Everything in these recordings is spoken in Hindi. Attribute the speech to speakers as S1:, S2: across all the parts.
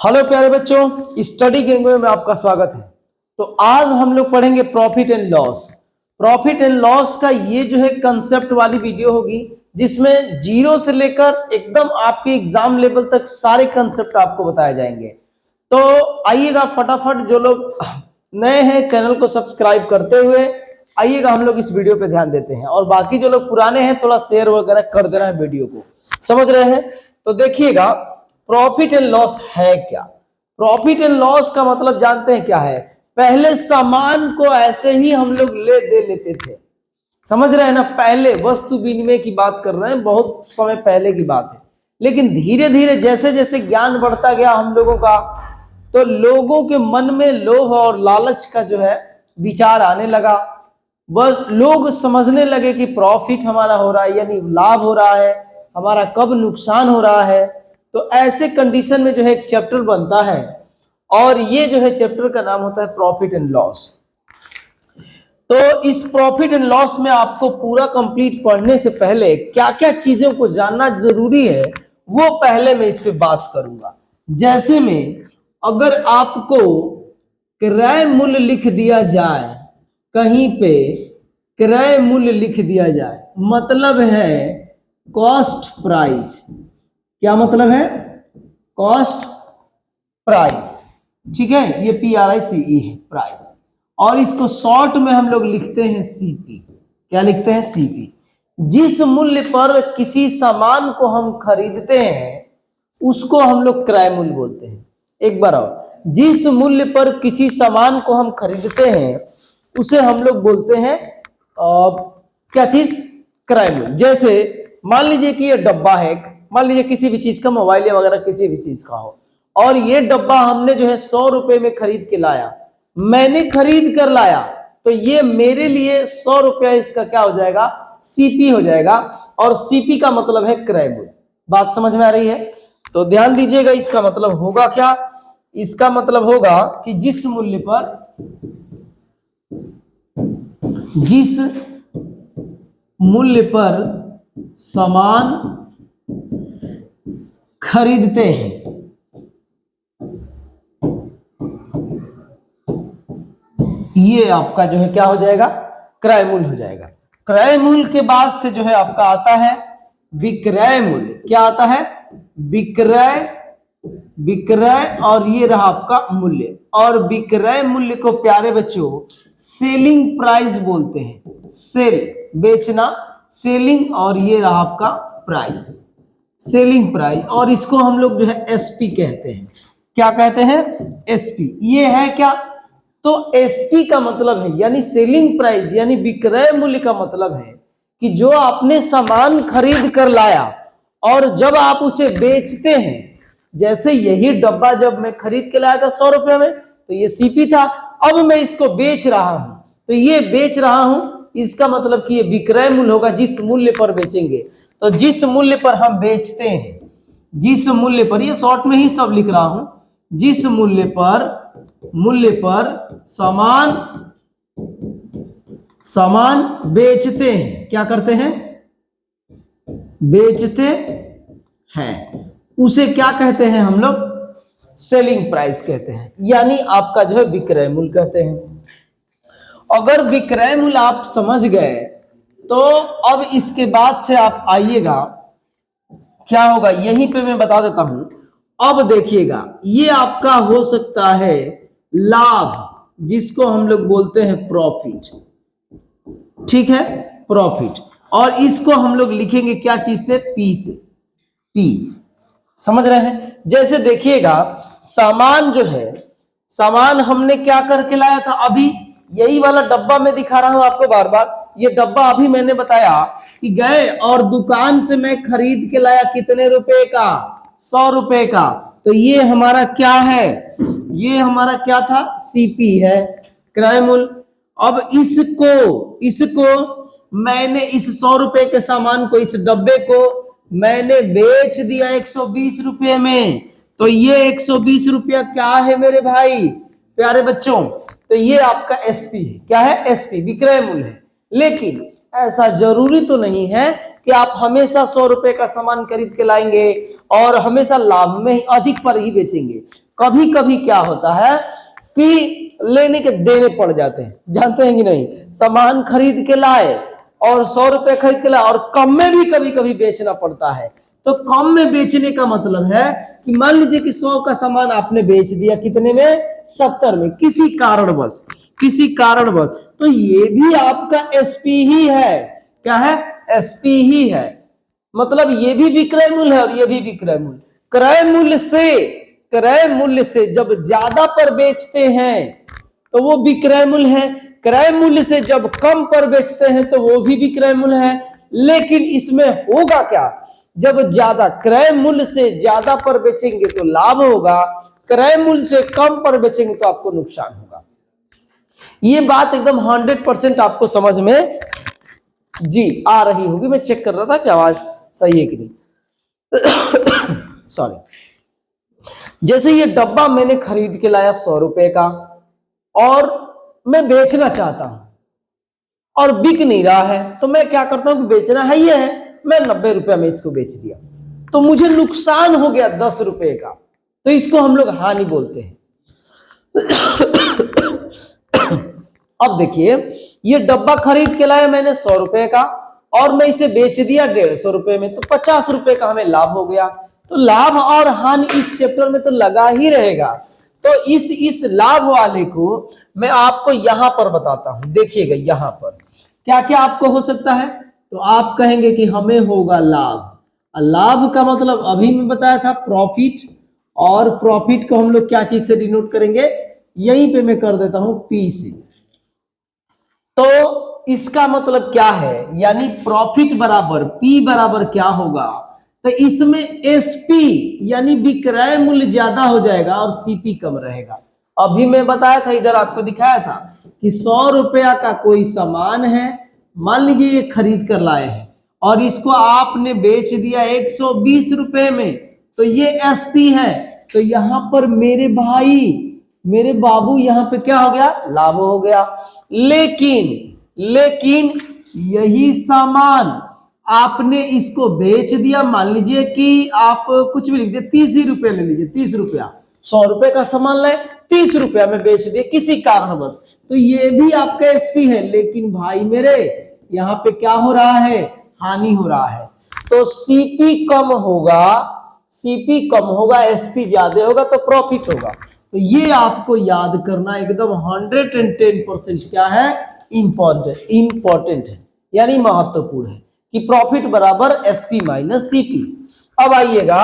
S1: हेलो प्यारे बच्चों, स्टडी गैंग में आपका स्वागत है। तो आज हम लोग पढ़ेंगे profit and loss. Profit and loss का ये जो है कंसेप्ट वाली वीडियो होगी, जिसमें जीरो से लेकर एकदम आपके एग्जाम लेवल तक सारे कंसेप्ट आपको बताए जाएंगे। तो आइएगा फटाफट, जो लोग नए हैं चैनल को सब्सक्राइब करते हुए आइएगा, हम लोग इस वीडियो पे ध्यान देते हैं। और बाकी जो लोग पुराने हैं थोड़ा शेयर वगैरह कर देना है वीडियो को, समझ रहे हैं। तो देखिएगा, प्रॉफिट एंड लॉस है क्या। प्रॉफिट एंड लॉस का मतलब जानते हैं क्या है। पहले सामान को ऐसे ही हम लोग ले दे लेते थे, समझ रहे हैं ना। पहले वस्तु विनिमय की बात कर रहे हैं, बहुत समय पहले की बात है। लेकिन धीरे धीरे जैसे जैसे ज्ञान बढ़ता गया हम लोगों का, तो लोगों के मन में लोभ और लालच का जो है विचार आने लगा। वह लोग समझने लगे कि प्रॉफिट हमारा हो रहा है, यानी लाभ हो रहा है, हमारा कब नुकसान हो रहा है। तो ऐसे कंडीशन में जो है एक चैप्टर बनता है, और ये जो है चैप्टर का नाम होता है प्रॉफिट एंड लॉस। तो इस प्रॉफिट एंड लॉस में आपको पूरा कंप्लीट पढ़ने से पहले क्या क्या चीजों को जानना जरूरी है, वो पहले मैं इस पे बात करूंगा। जैसे में अगर आपको क्रय मूल्य लिख दिया जाए, कहीं पे क्रय मूल्य लिख दिया जाए, मतलब है कॉस्ट प्राइस। क्या मतलब है? कॉस्ट प्राइस, ठीक है। ये PRICE है, प्राइस। और इसको शॉर्ट में हम लोग लिखते हैं CP। क्या लिखते हैं? CP। जिस मूल्य पर किसी सामान को हम खरीदते हैं उसको हम लोग क्रय मूल्य बोलते हैं। एक बार और, जिस मूल्य पर किसी सामान को हम खरीदते हैं उसे हम लोग बोलते हैं क्या चीज? क्रय मूल्य। जैसे मान लीजिए कि ये डब्बा है, मान लीजिए किसी भी चीज का, मोबाइल या वगैरह किसी भी चीज का हो, और ये डब्बा हमने जो है 100 रुपए में खरीद के लाया, मैंने खरीद कर लाया, तो ये मेरे लिए 100 रुपया इसका क्या हो जाएगा? CP हो जाएगा। और CP का मतलब है क्रय मूल्य। बात समझ में आ रही है? तो ध्यान दीजिएगा, इसका मतलब होगा क्या? इसका मतलब होगा कि जिस मूल्य पर सामान खरीदते हैं, ये आपका जो है क्या हो जाएगा? क्रय मूल्य हो जाएगा। क्रय मूल्य के बाद से जो है आपका आता है विक्रय मूल्य। क्या आता है? विक्रय और ये रहा आपका मूल्य। और विक्रय मूल्य को प्यारे बच्चों सेलिंग प्राइस बोलते हैं। सेल, बेचना, सेलिंग, और ये रहा आपका प्राइस, सेलिंग प्राइस। और इसको हम लोग जो है SP कहते हैं। क्या कहते हैं? SP। ये है क्या? तो SP का मतलब है, यानी सेलिंग प्राइस, यानी विक्रय मूल्य का मतलब है कि जो आपने सामान खरीद कर लाया और जब आप उसे बेचते हैं, जैसे यही डब्बा जब मैं खरीद के लाया था 100 रुपए में, तो ये CP था। अब मैं इसको बेच रहा हूं, तो ये बेच रहा हूं, इसका मतलब कि ये विक्रय मूल्य होगा, जिस मूल्य पर बेचेंगे। तो जिस मूल्य पर हम बेचते हैं, जिस मूल्य पर, ये शॉर्ट में ही सब लिख रहा हूं, जिस मूल्य पर सामान बेचते हैं, क्या करते हैं? बेचते हैं, उसे क्या कहते हैं हम लोग? सेलिंग प्राइस कहते हैं, यानी आपका जो है विक्रय मूल्य कहते हैं। अगर विक्रय मूल्य आप समझ गए, तो अब इसके बाद से आप आइएगा, क्या होगा यहीं पे मैं बता देता हूं। अब देखिएगा, ये आपका हो सकता है लाभ, जिसको हम लोग बोलते हैं प्रॉफिट, ठीक है, प्रॉफिट। और इसको हम लोग लिखेंगे क्या चीज से? P से। P, समझ रहे हैं? जैसे देखिएगा, सामान जो है, सामान हमने क्या करके लाया था? अभी यही वाला डब्बा मैं दिखा रहा हूं आपको बार बार। ये डब्बा अभी मैंने बताया कि गए और दुकान से मैं खरीद के लाया, कितने रुपए का? 100 रुपए का। तो ये हमारा क्या है? ये हमारा क्या था? CP है, क्रय मूल्य। अब इसको मैंने इस 100 रुपए के सामान को, इस डब्बे को मैंने बेच दिया 120 रुपए में। तो ये 120 रुपया क्या है मेरे भाई प्यारे बच्चों? तो ये आपका SP है। क्या है? SP, विक्रय मूल्य है। लेकिन ऐसा जरूरी तो नहीं है कि आप हमेशा 100 रुपए का सामान खरीद के लाएंगे और हमेशा लाभ में अधिक पर ही बेचेंगे। कभी कभी क्या होता है कि लेने के देने पड़ जाते हैं, जानते हैं कि नहीं। सामान खरीद के लाए और 100 रुपए खरीद के लाए और कम में भी कभी कभी बेचना पड़ता है। तो कम में बेचने का मतलब है कि मान लीजिए कि 100 का सामान आपने बेच दिया कितने में, 70 में, किसी कारणवश, किसी कारणवश, तो ये भी आपका एसपी ही है। क्या है? एसपी ही है। मतलब ये भी विक्रय मूल्य है और ये भी विक्रय मूल्य। क्रय मूल्य से जब ज्यादा पर बेचते हैं तो वो विक्रय मूल्य है, क्रय मूल्य से जब कम पर बेचते हैं तो वो भी विक्रय मूल्य है। लेकिन इसमें होगा क्या, जब ज्यादा क्रय मूल्य से ज्यादा पर बेचेंगे तो लाभ होगा, क्रय मूल्य से कम पर बेचेंगे तो आपको नुकसान होगा। ये बात एकदम 100% आपको समझ में जी आ रही होगी। मैं चेक कर रहा था कि आवाज सही है कि नहीं। सॉरी। जैसे ये डब्बा मैंने खरीद के लाया 100 रुपए का और मैं बेचना चाहता हूं और बिक नहीं रहा है, तो मैं क्या करता हूं कि बेचना है ये है, मैं 90 रुपए में इसको बेच दिया, तो मुझे नुकसान हो गया 10 रुपए का, तो इसको हम लोग हानि बोलते हैं। अब देखिए ये डब्बा खरीद के लाया मैंने 100 रुपए का और मैं इसे बेच दिया 150 रुपए में, तो 50 रुपए का हमें लाभ हो गया। तो लाभ और हानि इस चैप्टर में तो लगा ही रहेगा। तो इस लाभ वाले को मैं आपको यहां पर बताता हूं। देखिएगा यहां पर क्या क्या आपको हो सकता है। तो आप कहेंगे कि हमें होगा लाभ। लाभ का मतलब अभी मैं बताया था प्रॉफिट, और प्रॉफिट को हम लोग क्या चीज से डिनोट करेंगे, यहीं पे मैं कर देता हूं पी से। तो इसका मतलब क्या है, यानी प्रॉफिट बराबर पी बराबर क्या होगा, तो इसमें एसपी यानी विक्रय मूल्य ज्यादा हो जाएगा और सीपी कम रहेगा। अभी मैं बताया था, इधर आपको दिखाया था कि 100 रुपया का कोई सामान है, मान लीजिए ये खरीद कर लाए हैं और इसको आपने बेच दिया 120 रुपए में, तो ये एसपी है। तो यहां पर मेरे भाई, मेरे बाबू, यहां पे क्या हो गया, लाभ हो गया। लेकिन यही सामान आपने इसको बेच दिया, मान लीजिए कि आप कुछ भी लिख दिए, 30 ही रुपए ले लीजिए, 30 रुपया, 100 रुपए का सामान लाए 30 रुपया में बेच दिए किसी कारणवश, तो ये भी आपका एसपी है। लेकिन भाई मेरे यहाँ पे क्या हो रहा है, हानि हो रहा है। तो सीपी कम होगा, सीपी कम होगा, एसपी ज्यादा होगा तो प्रॉफिट होगा। तो ये आपको याद करना एकदम 110% क्या है, इंपॉर्टेंट है, यानी महत्वपूर्ण है कि प्रॉफिट बराबर एसपी माइनस सीपी। अब आइएगा,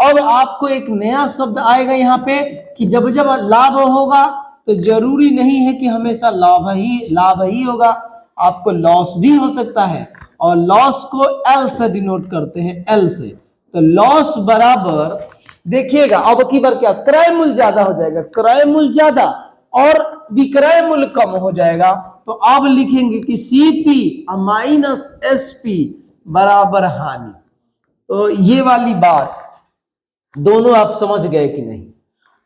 S1: अब आपको एक नया शब्द आएगा यहाँ पे कि जब जब लाभ होगा तो जरूरी नहीं है कि हमेशा लाभ ही होगा, आपको लॉस भी हो सकता है, और लॉस को एल से डिनोट करते हैं, एल से। तो लॉस बराबर, देखिएगा अब की बार क्या, क्रय मूल्य ज्यादा हो जाएगा, क्रय मूल्य ज्यादा और विक्रय मूल्य कम हो जाएगा, तो अब लिखेंगे कि सीपी माइनस एसपी बराबर हानि। तो ये वाली बात दोनों आप समझ गए कि नहीं।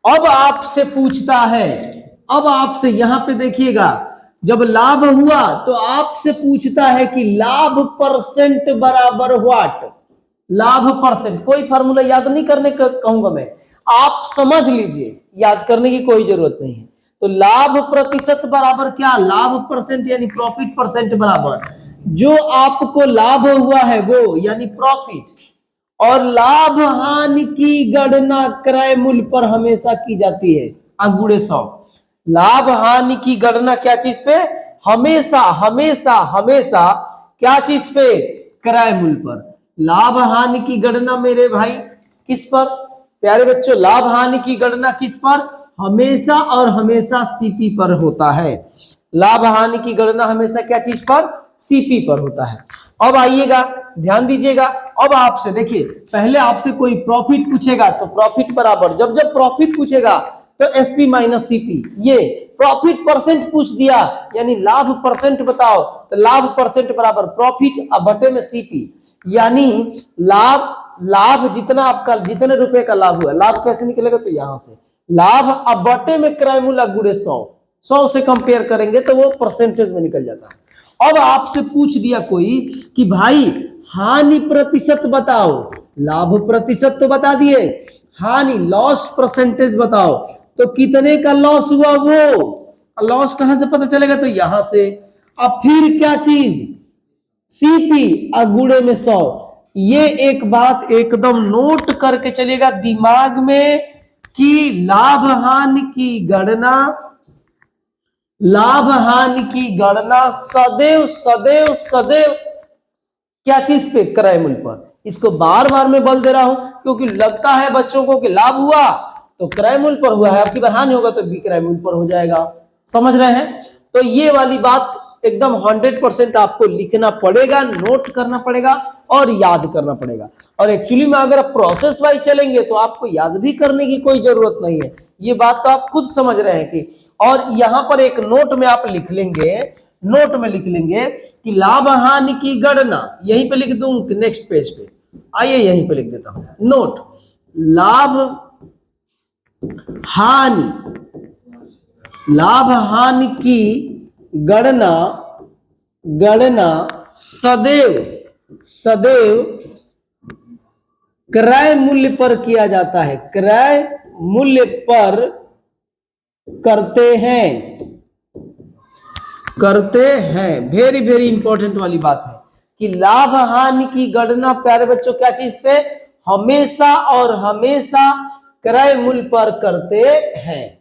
S1: अब आपसे पूछता है, अब आपसे यहां पे देखिएगा, जब लाभ हुआ तो आपसे पूछता है कि लाभ परसेंट बराबर व्हाट, लाभ परसेंट। कोई फार्मूला याद नहीं करने का कहूंगा मैं, आप समझ लीजिए, याद करने की कोई जरूरत नहीं है। तो लाभ प्रतिशत बराबर क्या, लाभ परसेंट यानी प्रॉफिट परसेंट बराबर जो आपको लाभ हुआ है वो यानी प्रॉफिट, और लाभ हानि की गणना क्रय मूल्य पर हमेशा की जाती है, × 100। लाभ हानि की गणना क्या चीज पे, हमेशा हमेशा हमेशा क्या चीज पे, क्रय मूल्य पर। लाभ हानि की गणना मेरे भाई किस पर, प्यारे बच्चों, लाभ हानि की गणना किस पर, हमेशा और हमेशा सीपी पर होता है। लाभ हानि की गणना हमेशा क्या चीज पर, सीपी पर होता है। अब आइएगा, ध्यान दीजिएगा, अब आपसे देखिए, पहले आपसे कोई प्रॉफिट पूछेगा तो प्रॉफिट बराबर, जब जब प्रॉफिट पूछेगा तो एसपी माइनस सीपी। ये प्रॉफिट परसेंट पूछ दिया यानी लाभ परसेंट बताओ, तो लाभ परसेंट बराबर प्रॉफिट अब बटे में सीपी, यानी लाभ जितना आपका, जितने रुपए का लाभ हुआ, लाभ कैसे निकलेगा, तो यहां से लाभ अब बटे में क्रय मूल्य × 100, 100 से कंपेयर करेंगे तो वो परसेंटेज में निकल जाता है। अब आपसे पूछ दिया कोई कि भाई हानि प्रतिशत बताओ, लाभ प्रतिशत तो बता दिए, हानि, लॉस परसेंटेज बताओ, तो कितने का लॉस हुआ वो लॉस कहां से पता चलेगा, तो यहां से। अब फिर क्या चीज, सीपी गुणे में 100। ये एक बात एकदम नोट करके चलिएगा दिमाग में कि लाभ हानि की गणना सदैव सदैव सदैव क्या चीज पे, क्रय मूल्य पर। इसको बार बार मैं बल दे रहा हूं क्योंकि लगता है बच्चों को कि लाभ हुआ तो क्रय मूल्य पर हुआ है, आपकी बार हानि होगा तो विक्रय मूल्य पर हो जाएगा। समझ रहे हैं? तो ये वाली बात एकदम 100% आपको लिखना पड़ेगा, नोट करना पड़ेगा और याद करना पड़ेगा। और एक्चुअली में अगर आप प्रोसेस वाइज चलेंगे तो आपको याद भी करने की कोई जरूरत नहीं है, ये बात तो आप खुद समझ रहे हैं कि। और यहां पर एक नोट में आप लिख लेंगे, नोट में लिख लेंगे कि लाभ हानि की गणना, यहीं पे लिख दूं नेक्स्ट पेज पे, आइए यहीं पे लिख देता हूं नोट, लाभ हानि की गणना सदैव सदैव क्रय मूल्य पर किया जाता है, क्रय मूल्य पर करते हैं। वेरी वेरी इंपॉर्टेंट वाली बात है कि लाभ हानि की गणना प्यारे बच्चों क्या चीज पे, हमेशा और हमेशा क्रय मूल्य पर करते हैं।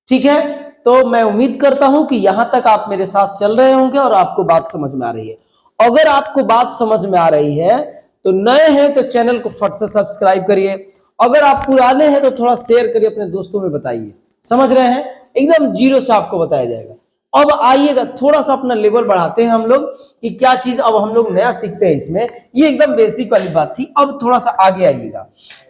S1: ठीक है, तो मैं उम्मीद करता हूं कि यहां तक आप मेरे साथ चल रहे होंगे और आपको बात समझ में आ रही है। अगर आपको बात समझ में आ रही है तो नए हैं तो चैनल को फट से सब्सक्राइब करिए, अगर आप पुराने हैं तो थोड़ा शेयर करिए, अपने दोस्तों में बताइए। समझ रहे हैं? एकदम जीरो से आपको बताया जाएगा। अब आइएगा थोड़ा सा अपना लेवल बढ़ाते हैं हम लोग कि क्या चीज अब हम लोग नया सीखते हैं इसमें। ये एकदम बेसिक वाली बात थी, अब थोड़ा सा आगे आइएगा।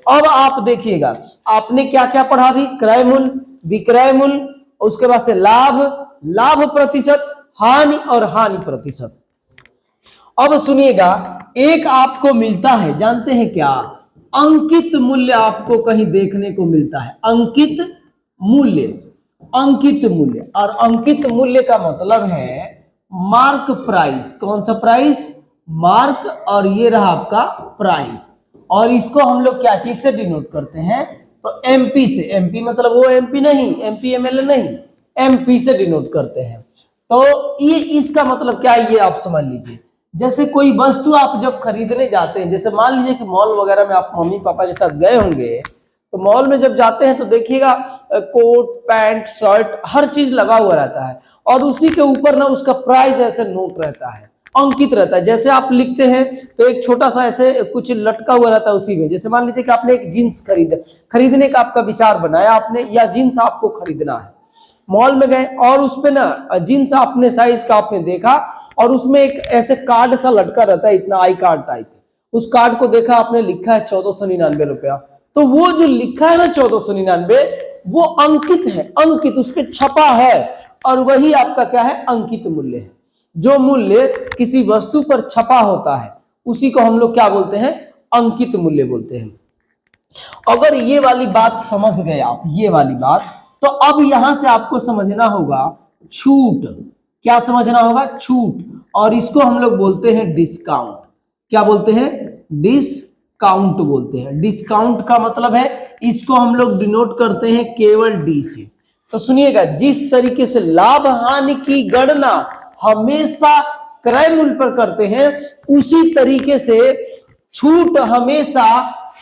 S1: अब आप देखिएगा आपने क्या क्या पढ़ा भी, क्रय मूल्य, विक्रय मूल्य, उसके बाद से लाभ प्रतिशत, हानि और हानि प्रतिशत। अब सुनिएगा, एक आपको मिलता है, जानते हैं क्या, अंकित मूल्य आपको कहीं देखने को मिलता है, अंकित मूल्य। और अंकित मूल्य का मतलब है मार्क प्राइस। कौन सा प्राइस? मार्क, और ये रहा आपका प्राइस। और इसको हम लोग क्या चीज से डिनोट करते हैं, तो एमपी से। एमपी मतलब वो एमपी नहीं, एमपी एमएलए नहीं, एमपी से डिनोट करते हैं। तो ये इसका मतलब क्या है ये आप समझ लीजिए। जैसे कोई वस्तु आप जब खरीदने जाते हैं, जैसे मान लीजिए कि मॉल वगैरह में आप मम्मी पापा के साथ गए होंगे, तो मॉल में जब जाते हैं तो देखिएगा कोट पैंट शर्ट हर चीज लगा हुआ रहता है, और उसी के ऊपर ना उसका प्राइस ऐसे नोट रहता है, अंकित रहता है। जैसे आप लिखते हैं तो एक छोटा सा ऐसे कुछ लटका हुआ रहता है उसी में। जैसे मान लीजिए कि आपने एक जीन्स खरीदने का आपका विचार बनाया आपने, या जीन्स आपको खरीदना है, मॉल में गए और उस पे ना जीन्स अपने साइज का आपने देखा, और उसमें एक ऐसे कार्ड सा लटका रहता है, इतना आई कार्ड टाइप। उस कार्ड को देखा आपने, लिखा है 1499 रुपया, तो वो जो लिखा है ना 1499, वो अंकित है, अंकित उस पर छपा है, और वही आपका क्या है, अंकित मूल्य है। जो मूल्य किसी वस्तु पर छपा होता है उसी को हम लोग क्या बोलते हैं, अंकित मूल्य बोलते हैं। अगर ये वाली बात समझ गए आप, ये वाली बात, तो अब यहां से आपको समझना होगा छूट। क्या समझना होगा? छूट। और इसको हम लोग बोलते हैं डिस्काउंट। क्या बोलते हैं? डिस्काउंट बोलते हैं। डिस्काउंट का मतलब है, इसको हम लोग डिनोट करते हैं केवल डी से। तो सुनिएगा, जिस तरीके से लाभ हानि की गणना हमेशा क्रय मूल्य पर करते हैं, उसी तरीके से छूट हमेशा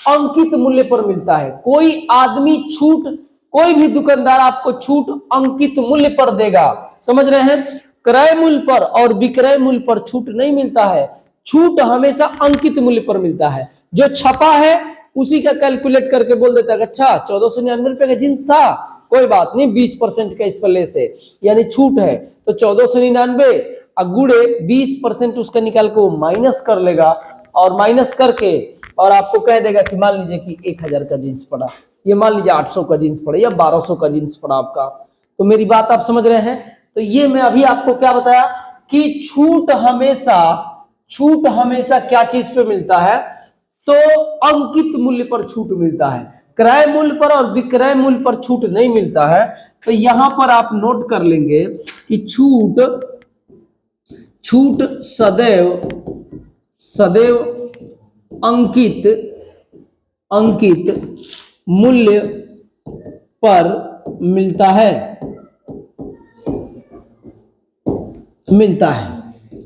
S1: अंकित मूल्य पर मिलता है। कोई आदमी छूट, कोई भी दुकानदार आपको छूट अंकित मूल्य पर देगा। समझ रहे हैं? क्रय मूल्य पर और विक्रय मूल्य पर छूट नहीं मिलता है, छूट हमेशा अंकित मूल्य पर मिलता है। जो छपा है उसी का कैलकुलेट करके बोल देता है, अच्छा 1499 रुपए का जींस था, कोई बात नहीं 20% का इस पर लेस है, यानी छूट है, तो 1499 गुड़े 20% उसका निकाल के वो माइनस कर लेगा, और माइनस करके और आपको कह देगा कि मान लीजिए कि 1000 का जींस पड़ा, ये मान लीजिए 800 का जींस पड़ा या 1200 का जींस पड़ा आपका। तो मेरी बात आप समझ रहे हैं? तो ये मैं अभी आपको क्या बताया कि छूट हमेशा क्या चीज पे मिलता है, तो अंकित मूल्य पर छूट मिलता है, क्रय मूल्य पर और विक्रय मूल्य पर छूट नहीं मिलता है। तो यहां पर आप नोट कर लेंगे कि छूट सदैव अंकित मूल्य पर मिलता है।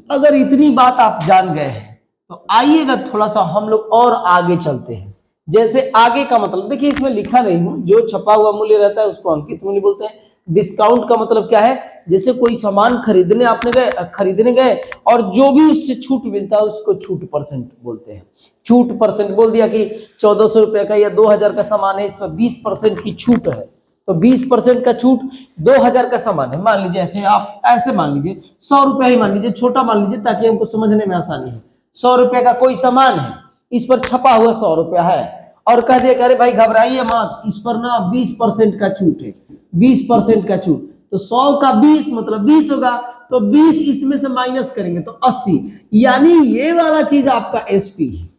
S1: अगर इतनी बात आप जान गए हैं तो आइएगा थोड़ा सा हम लोग और आगे चलते हैं। जैसे आगे का मतलब देखिए, इसमें लिखा नहीं हूं, जो छपा हुआ मूल्य रहता है उसको अंकित मूल्य बोलते हैं। डिस्काउंट का मतलब क्या है, जैसे कोई सामान खरीदने गए और जो भी उससे छूट मिलता है उसको छूट परसेंट बोलते हैं। छूट परसेंट बोल दिया कि 1400 रुपए का या 2000 का सामान है, इसमें 20% की छूट है, तो 20% का छूट 2000 का सामान है, मान लीजिए ऐसे, आप ऐसे मान लीजिए 100 रुपया ही मान लीजिए, छोटा मान लीजिए ताकि हमको समझने में आसानी है। 100 रुपए का कोई सामान है, इस पर छपा हुआ 100 रुपया है और कह दिया अरे भाई घबराइए मत, इस पर ना 20% का छूट है, 20% का छूट, तो 100 का 20 मतलब 20 होगा, तो 20 इसमें से माइनस करेंगे तो 80, यानी ये वाला चीज आपका एसपी है।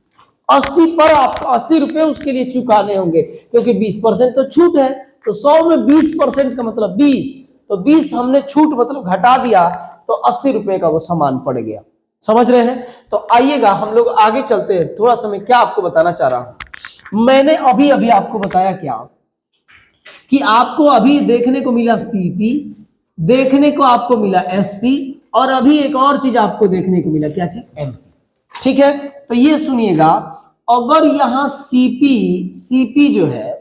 S1: 80 पर आपको 80 रुपए उसके लिए चुकाने होंगे क्योंकि 20% तो छूट है, तो 100 में 20% का मतलब 20, तो 20 हमने छूट मतलब घटा दिया तो 80 रुपए का वो सामान पड़ गया। समझ रहे हैं? तो आइएगा हम लोग आगे चलते हैं। थोड़ा सा मैं क्या आपको बताना चाह रहा हूं, मैंने अभी अभी आपको बताया क्या कि आपको अभी देखने को मिला सीपी, देखने को आपको मिला एसपी, और अभी एक और चीज आपको देखने को मिला, क्या चीज, एमपी। ठीक है, तो ये सुनिएगा, अगर यहां सीपी जो है,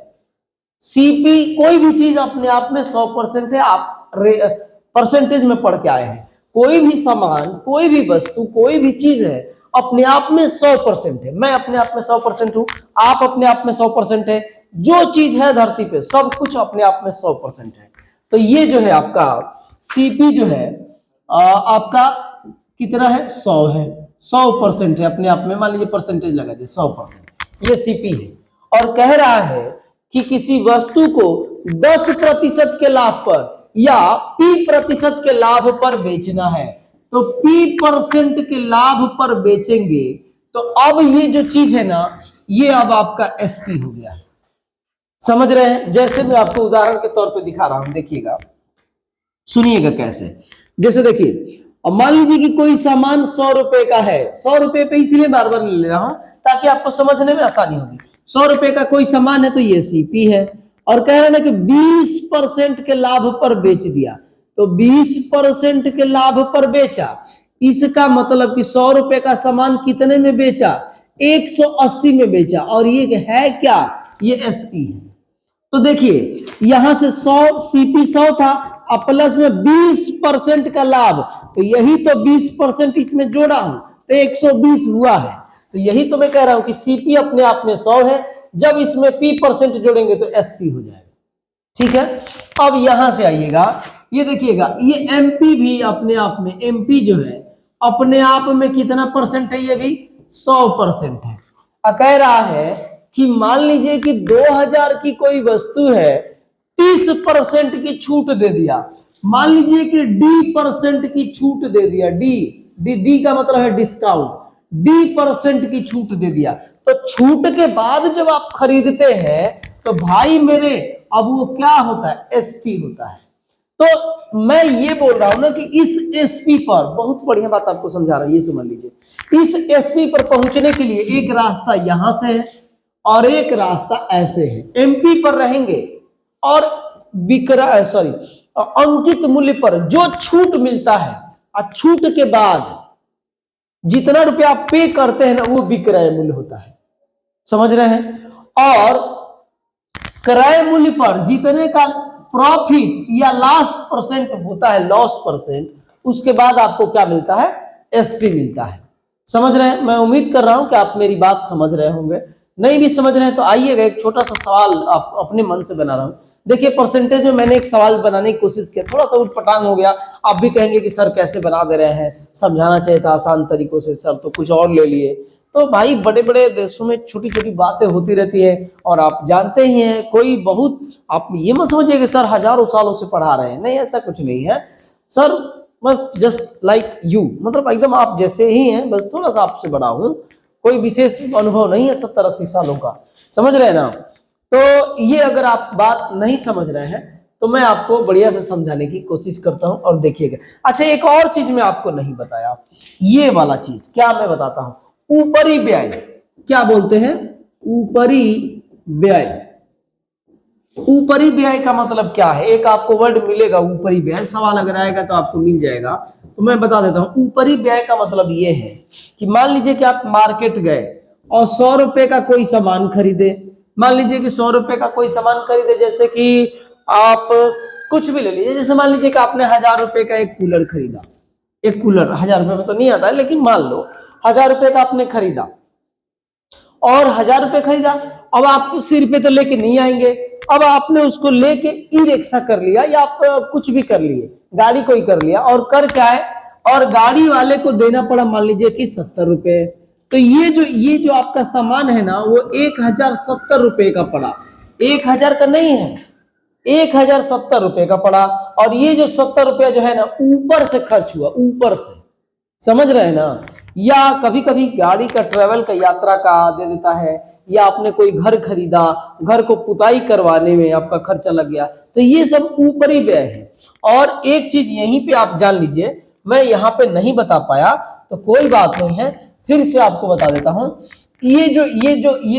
S1: सीपी कोई भी चीज अपने आप में 100% है, आप परसेंटेज में पढ़ के आए हैं। कोई भी सामान, कोई भी वस्तु, कोई भी चीज है अपने आप में 100% है। मैं अपने आप में 100% हूं, आप अपने आप में 100% है, जो चीज है धरती पे सब कुछ अपने आप में 100% है। तो ये जो है आपका सीपी जो है आपका कितना है, 100 है, 100% है अपने आप में, मान लीजिए परसेंटेज लगा दिए 100%, ये सीपी है। और कह रहा है कि किसी वस्तु को 10% के लाभ पर या P% के लाभ पर बेचना है, तो P% के लाभ पर बेचेंगे, तो अब ये जो चीज है ना, ये अब आपका एसपी हो गया। समझ रहे हैं? जैसे मैं आपको उदाहरण के तौर पे दिखा रहा हूं, देखिएगा, सुनिएगा कैसे। जैसे देखिए, अब मान लीजिए कि कोई सामान 100 रुपए का है, 100 रुपए पे इसलिए बार बार ले रहा हूं ताकि आपको समझने में आसानी होगी। 100 रुपए का कोई सामान है तो ये सीपी है, और कह रहे हैं ना कि 20% के लाभ पर बेच दिया, तो 20% के लाभ पर बेचा, इसका मतलब कि 100 रुपए का सामान कितने में बेचा, 180 में बेचा, और ये है क्या, ये एसपी है। तो देखिए यहां से 100 सीपी 100 था, अब प्लस में 20% का लाभ, तो यही तो 20% इसमें जोड़ा हूं तो 120 हुआ है। तो यही तो मैं कह रहा हूं कि सीपी अपने आप में 100 है, जब इसमें P% जोड़ेंगे तो एसपी हो जाएगा। ठीक है, अब यहां से आइएगा, ये देखिएगा, ये एमपी भी अपने आप में, एमपी जो है अपने आप में कितना परसेंट है, ये भी 100% है। कह रहा है कि मान लीजिए कि 2000 की कोई वस्तु है, 30% की छूट दे दिया, मान लीजिए कि D% की छूट दे दिया, डी का मतलब है डिस्काउंट, D% की छूट दे दिया, तो छूट के बाद जब आप खरीदते हैं तो भाई मेरे अब वो क्या होता है, एसपी होता है। तो मैं ये बोल रहा हूं ना कि इस एसपी पर, बहुत बढ़िया बात आपको समझा रहा हूं, ये समझ लीजिए, इस एसपी पर पहुंचने के लिए एक रास्ता यहां से है और एक रास्ता ऐसे है, एमपी पर रहेंगे और अंकित मूल्य पर जो छूट मिलता है, और छूट के बाद जितना रुपया आप पे करते हैं ना, वो विक्रय मूल्य होता है। समझ रहे हैं? और क्रय मूल्य पर जितने का प्रॉफिट या लॉस परसेंट होता है, लॉस परसेंट, उसके बाद आपको क्या मिलता है, एसपी मिलता है। समझ रहे हैं? मैं उम्मीद कर रहा हूं कि आप मेरी बात समझ रहे होंगे। नहीं भी समझ रहे हैं तो आइएगा, एक छोटा सा सवाल आप अपने मन से बना रहा हूं। देखिए परसेंटेज में मैंने एक सवाल बनाने की कोशिश किया, थोड़ा सा उटपटांग हो गया, आप भी कहेंगे कि सर कैसे बना दे रहे हैं, समझाना चाहिए था आसान तरीकों से, सर तो कुछ और ले लिए। तो भाई बड़े बड़े देशों में छोटी छोटी बातें होती रहती है, और आप जानते ही हैं, कोई बहुत, आप ये मत समझिए कि सर हजारों सालों से पढ़ा रहे हैं, नहीं, ऐसा कुछ नहीं है सर, बस जस्ट लाइक यू, मतलब एकदम आप जैसे ही हैं, बस थोड़ा सा आपसे बड़ा हूं, कोई विशेष अनुभव नहीं है 70-80 सालों का। समझ रहे हैं ना? तो ये अगर आप बात नहीं समझ रहे हैं तो मैं आपको बढ़िया से समझाने की कोशिश करता हूं, और देखिएगा। अच्छा, एक और चीज मैं आपको नहीं बताया, ये वाला चीज क्या मैं बताता हूं, ऊपरी व्यय, क्या बोलते हैं, ऊपरी व्यय। ऊपरी व्यय का मतलब क्या है? एक आपको वर्ड मिलेगा ऊपरी व्यय, सवाल अगर आएगा तो आपको मिल जाएगा, तो मैं बता देता हूं। ऊपरी व्यय का मतलब ये है कि मान लीजिए कि आप मार्केट गए और 100 रुपए का कोई सामान खरीदे। मान लीजिए कि 100 रुपए का कोई सामान खरीदे, जैसे कि आप कुछ भी ले लीजिए। जैसे मान लीजिए कि आपने 1000 रुपए का एक कूलर खरीदा। एक कूलर 1000 रुपए में तो नहीं आता है, लेकिन मान लो 1000 रुपए का आपने खरीदा और 1000 रुपए खरीदा। अब आप सिर पे तो लेके नहीं आएंगे, अब आपने उसको लेके ई रिक्शा कर लिया या आप कुछ भी कर लिए, गाड़ी कोई कर लिया, और कर क्या है, और गाड़ी वाले को देना पड़ा मान लीजिए कि 70 रुपए। तो ये जो आपका सामान है ना, वो 1070 रुपए का पड़ा। 1000 का नहीं है, 1070 रुपए का पड़ा। और ये जो 70 रुपया जो है ना, ऊपर से खर्च हुआ, ऊपर से, समझ रहे हैं ना। या कभी कभी गाड़ी का, ट्रेवल का, यात्रा का दे देता है, या आपने कोई घर खरीदा, घर को पुताई करवाने में आपका खर्चा लग गया, तो ये सब ऊपरी व्यय है। और एक चीज यहीं पे आप जान लीजिए, मैं यहाँ पे नहीं बता पाया तो कोई बात नहीं है, फिर से आपको बता देता हूं। ये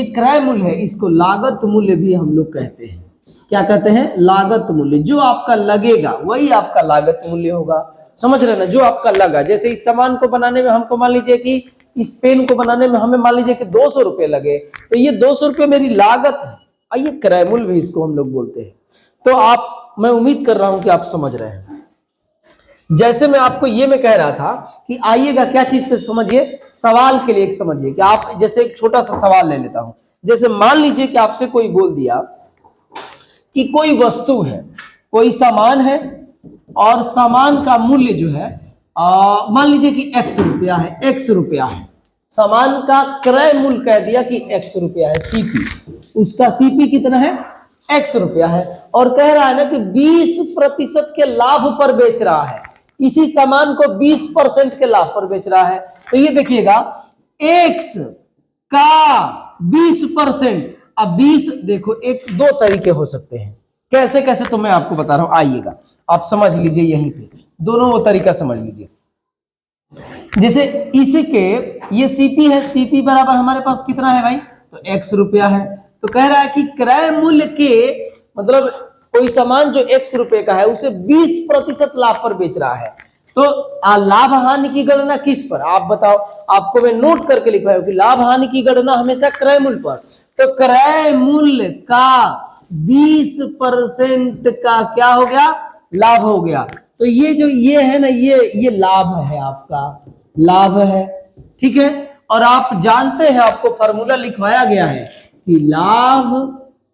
S1: क्रय मूल्य है, इसको लागत मूल्य भी हम लोग कहते हैं। क्या कहते हैं? लागत मूल्य। जो आपका लगेगा वही आपका लागत मूल्य होगा। समझ रहे ना, जो आपका लगा। जैसे इस सामान को बनाने में हमको मान लीजिए कि इस पेन को बनाने में हमें मान लीजिए कि 200 रुपए लगे, तो ये 200 रुपए मेरी लागत है, और ये क्रय मूल्य भी इसको हम लोग बोलते हैं। तो मैं उम्मीद कर रहा हूं कि आप समझ रहे हैं। जैसे मैं आपको ये मैं कह रहा था कि आइएगा क्या चीज पे समझिए, सवाल के लिए एक समझिए कि आप, जैसे एक छोटा सा सवाल ले लेता हूं। जैसे मान लीजिए कि आपसे कोई बोल दिया कि कोई वस्तु है, कोई सामान है, और सामान का मूल्य जो है मान लीजिए कि x रुपया है, x रुपया है। सामान का क्रय मूल्य कह दिया कि x रुपया है, सीपी, उसका सीपी कितना है? x रुपया है। और कह रहा है ना कि 20% के लाभ पर बेच रहा है, इसी सामान को 20% के लाभ पर बेच रहा है। तो ये देखिएगा, x का 20%। अब 20 देखो, एक दो तरीके हो सकते हैं, कैसे कैसे तो मैं आपको बता रहा हूं, आइएगा आप समझ लीजिए, यहीं पे दोनों वो तरीका समझ लीजिए। जैसे इसी के ये सीपी है, सीपी बराबर हमारे पास कितना है भाई? तो x रुपया है। तो कह रहा है कि क्रय मूल्य के मतलब कोई सामान जो x रुपए का है उसे 20% लाभ पर बेच रहा है। तो लाभ हानि की गणना किस पर? आप बताओ, आपको मैं नोट करके लिखवाया कि लाभ हानि की गणना हमेशा क्रय मूल्य पर। तो क्रय मूल्य का 20% का क्या हो गया? लाभ हो गया। तो ये जो ये है ना, ये लाभ है, आपका लाभ है, ठीक है। और आप जानते हैं, आपको फॉर्मूला लिखवाया गया है कि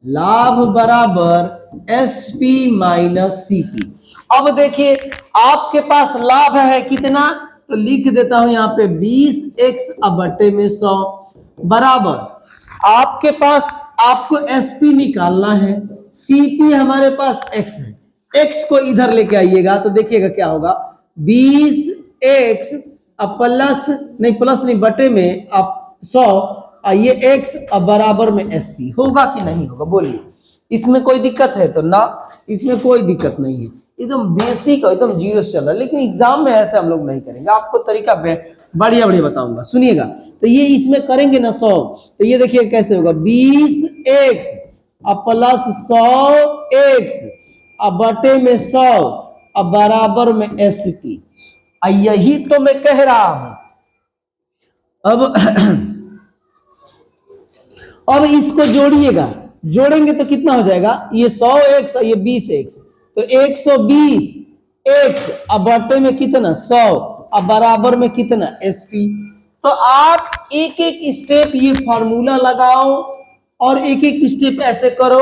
S1: लाभ बराबर एसपी माइनस सीपी। अब देखिए, आपके पास लाभ है कितना, तो लिख देता हूं यहां पे 20x/100 बराबर आपके पास, आपको एसपी निकालना है, सीपी हमारे पास x है। x को इधर लेके आइएगा तो देखिएगा क्या होगा, 20x प्लस नहीं बटे में आप 100, ये x बराबर में एसपी होगा कि नहीं होगा? बोलिए, इसमें कोई दिक्कत है तो ना, इसमें कोई दिक्कत नहीं है, एकदम बेसिक एकदम जीरो से चल रहा है। लेकिन एग्जाम में ऐसे हम लोग नहीं करेंगे, आपको तरीका बढ़िया बढ़िया बताऊंगा, सुनिएगा। तो ये इसमें करेंगे ना 100, तो ये देखिए कैसे होगा, 20x प्लस 100x बटे में 100 बराबर में एसपी। यही तो मैं कह रहा हूं। अब इसको जोड़िएगा, जोड़ेंगे तो कितना हो जाएगा, ये 100x और ये 20x, तो 120x बटे में कितना 100 बराबर में कितना एसपी। तो आप एक एक स्टेप ये फार्मूला लगाओ और एक एक स्टेप ऐसे करो,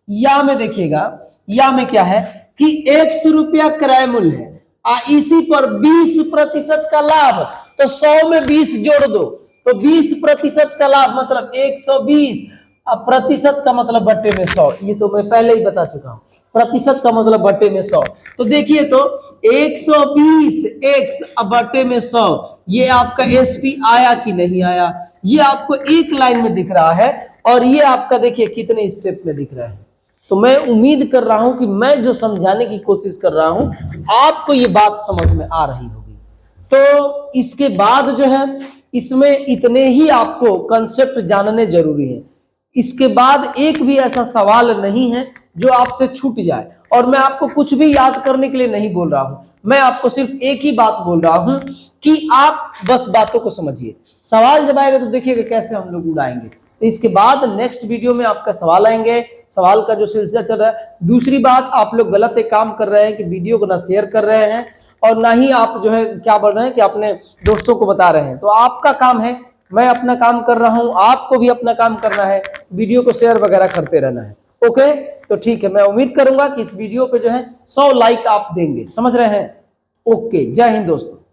S1: या में देखिएगा, या में क्या है कि x रुपया क्रय मूल्य है, इसी पर 20% का लाभ, तो 100 में 20 जोड़ दो, तो 20% का लाभ मतलब 120, अब प्रतिशत का मतलब बट्टे में 100, ये तो मैं पहले ही बता चुका हूं, प्रतिशत का मतलब बट्टे में 100। तो देखिए, तो 120x बट्टे में 100, ये आपका एसपी आया कि नहीं आया? ये आपको एक लाइन में दिख रहा है, और ये आपका देखिए कितने स्टेप में दिख रहा है। तो मैं उम्मीद कर रहा हूं कि मैं जो समझाने की कोशिश कर रहा हूं, आपको ये बात समझ में आ रही होगी। तो इसके बाद जो है, इसमें इतने ही आपको कंसेप्ट जानने जरूरी है। इसके बाद एक भी ऐसा सवाल नहीं है जो आपसे छूट जाए। और मैं आपको कुछ भी याद करने के लिए नहीं बोल रहा हूं, मैं आपको सिर्फ एक ही बात बोल रहा हूं कि आप बस बातों को समझिए। सवाल जब आएगा तो देखिएगा कैसे हम लोग उड़ाएंगे। तो इसके बाद नेक्स्ट वीडियो में आपका सवाल आएंगे, सवाल का जो सिलसिला चल रहा है। दूसरी बात, आप लोग गलत एक काम कर रहे हैं कि वीडियो को ना शेयर कर रहे हैं और ना ही आप जो है क्या बोल रहे हैं कि अपने दोस्तों को बता रहे हैं। तो आपका काम है, मैं अपना काम कर रहा हूं, आपको भी अपना काम करना है, वीडियो को शेयर वगैरह करते रहना है। ओके, तो ठीक है, मैं उम्मीद करूंगा कि इस वीडियो पे जो है 100 लाइक आप देंगे, समझ रहे हैं। ओके, जय हिंद दोस्तों।